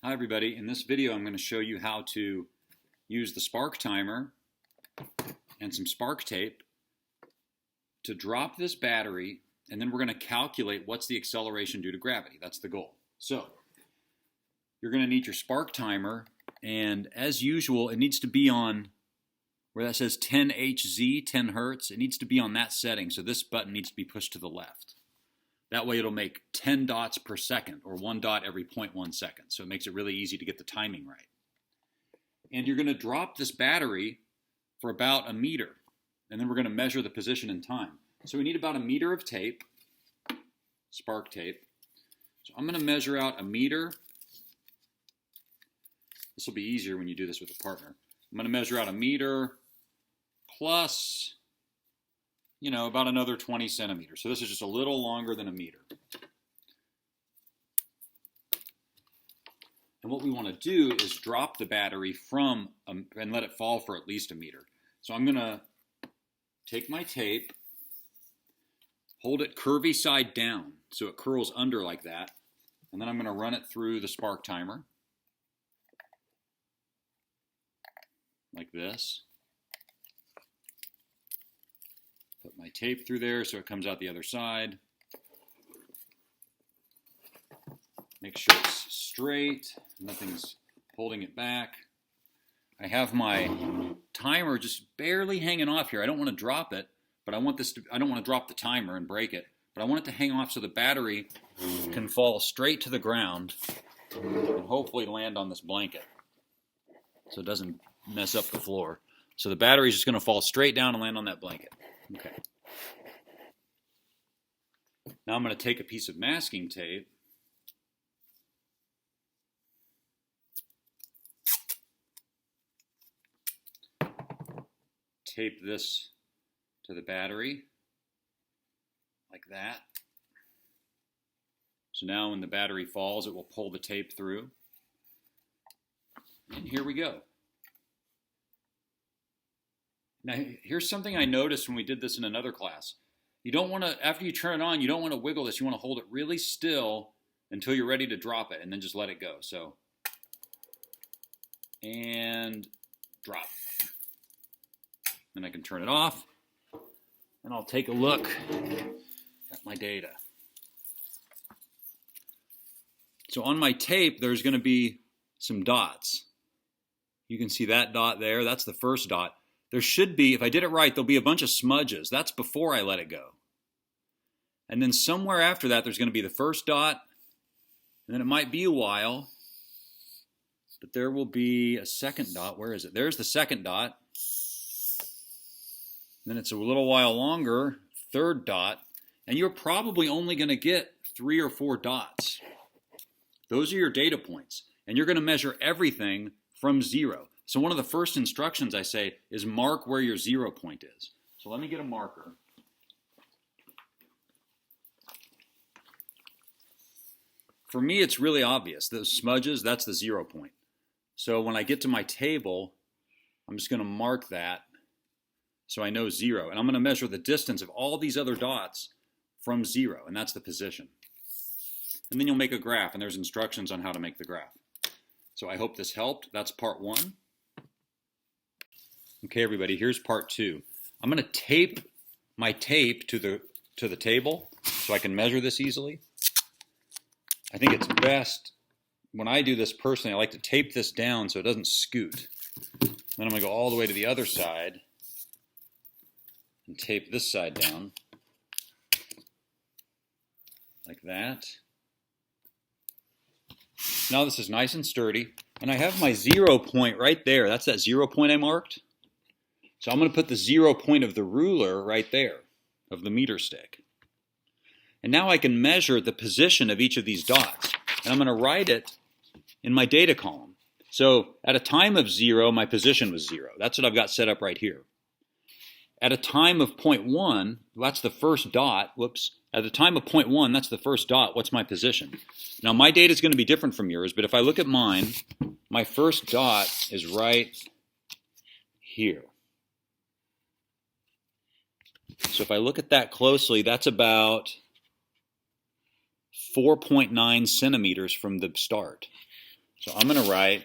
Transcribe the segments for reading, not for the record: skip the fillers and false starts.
Hi everybody, in this video I'm going to show you how to use the spark timer and some spark tape to drop this battery, and then we're going to calculate what's the acceleration due to gravity. That's the goal. So you're going to need your spark timer, and as usual it needs to be on where that says 10 Hz, 10 Hertz. It needs to be on that setting, so this button needs to be pushed to the left. That way it'll make 10 dots per second, or 1 dot every 0.1 second. So it makes it really easy to get the timing right. And you're going to drop this battery for about 1 meter. And then we're going to measure the position and time. So we need about 1 meter of tape, spark tape. So I'm going to measure out 1 meter. This will be easier when you do this with a partner. I'm going to measure out 1 meter plus, about another 20 centimeters. So this is just a little longer than 1 meter. And what we want to do is drop the battery and let it fall for at least 1 meter. So I'm going to take my tape, hold it curvy side down so it curls under like that, and then I'm going to run it through the spark timer like this. Put my tape through there so it comes out the other side. Make sure it's straight, nothing's holding it back. I have my timer just barely hanging off here. I don't want to drop it, but I don't want to drop the timer and break it, but I want it to hang off so the battery can fall straight to the ground and hopefully land on this blanket so it doesn't mess up the floor. So the battery's just going to fall straight down and land on that blanket. Okay. Now I'm going to take a piece of masking tape, tape this to the battery like that. So now when the battery falls, it will pull the tape through. And here we go. Now, here's something I noticed when we did this in another class. You don't want to, after you turn it on, you don't want to wiggle this. You want to hold it really still until you're ready to drop it, and then just let it go. So, and drop. Then I can turn it off, and I'll take a look at my data. So on my tape, there's going to be some dots. You can see that dot there. That's the first dot. There should be, if I did it right, there'll be a bunch of smudges. That's before I let it go. And then somewhere after that, there's going to be the first dot. And then it might be a while. But there will be a second dot. Where is it? There's the second dot. Then it's a little while longer, third dot. And you're probably only going to get 3 or 4 dots. Those are your data points. And you're going to measure everything from 0. So one of the first instructions I say is mark where your 0 point is. So let me get a marker. For me, it's really obvious. Those smudges, that's the 0 point. So when I get to my table, I'm just going to mark that so I know 0. And I'm going to measure the distance of all these other dots from 0, and that's the position. And then you'll make a graph, and there's instructions on how to make the graph. So I hope this helped. That's part 1. Okay, everybody, here's part 2. I'm going to tape my tape to the table so I can measure this easily. I think it's best, when I do this personally, I like to tape this down so it doesn't scoot. Then I'm going to go all the way to the other side and tape this side down like that. Now this is nice and sturdy, and I have my 0 point right there. That's that 0 point I marked. So I'm going to put the 0 point of the ruler right there, of the meter stick. And now I can measure the position of each of these dots. And I'm going to write it in my data column. So at a time of 0, my position was 0. That's what I've got set up right here. At a time of 0.1, that's the first dot. Whoops. At the time of 0.1, that's the first dot. What's my position? Now my data is going to be different from yours, but if I look at mine, my first dot is right here. So if I look at that closely, that's about 4.9 centimeters from the start. So I'm going to write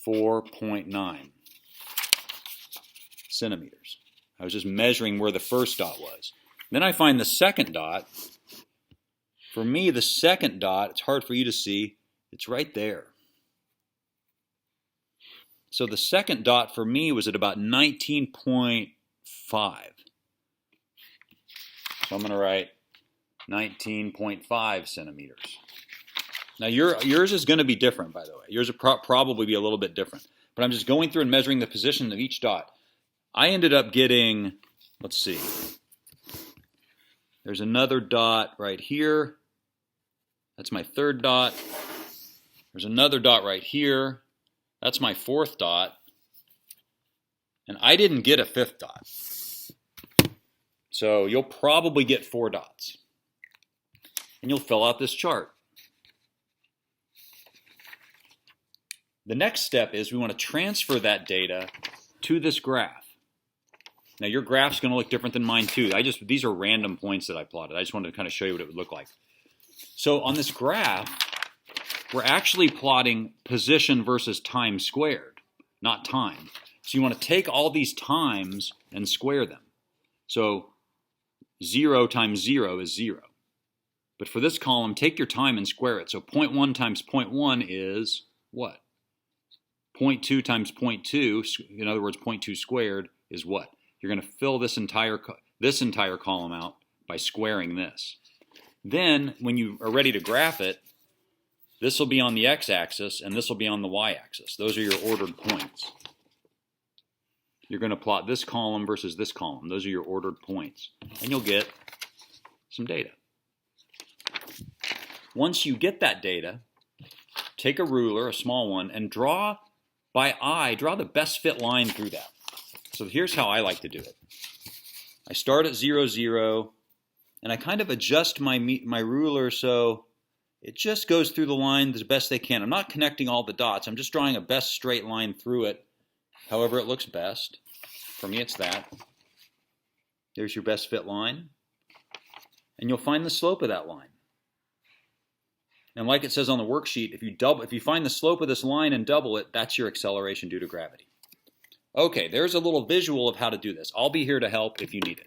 4.9 centimeters. I was just measuring where the first dot was. Then I find the second dot. For me, the second dot, it's hard for you to see, it's right there. So the second dot for me was at about 19.5. So I'm going to write 19.5 centimeters. Now yours is going to be different, by the way. Yours will probably be a little bit different. But I'm just going through and measuring the position of each dot. I ended up getting, let's see, there's another dot right here. That's my third dot. There's another dot right here. That's my fourth dot. And I didn't get a fifth dot. So you'll probably get 4 dots. And you'll fill out this chart. The next step is we want to transfer that data to this graph. Now your graph's going to look different than mine too. These are random points that I plotted. I just wanted to kind of show you what it would look like. So on this graph, we're actually plotting position versus time squared, not time. So you want to take all these times and square them. So 0 times 0 is 0. But for this column, take your time and square it. So 0.1 times 0.1 is what? 0.2 times 0.2, in other words, 0.2 squared is what? You're going to fill this entire column out by squaring this. Then, when you are ready to graph it, this will be on the x-axis and this will be on the y-axis. Those are your ordered points. You're going to plot this column versus this column. Those are your ordered points. And you'll get some data. Once you get that data, take a ruler, a small one, and draw by eye, draw the best fit line through that. So here's how I like to do it. I start at 0, 0, and I kind of adjust my ruler so it just goes through the line as best they can. I'm not connecting all the dots. I'm just drawing a best straight line through it, however it looks best. For me, it's that. There's your best fit line. And you'll find the slope of that line. And like it says on the worksheet, if you find the slope of this line and double it, that's your acceleration due to gravity. Okay, there's a little visual of how to do this. I'll be here to help if you need it.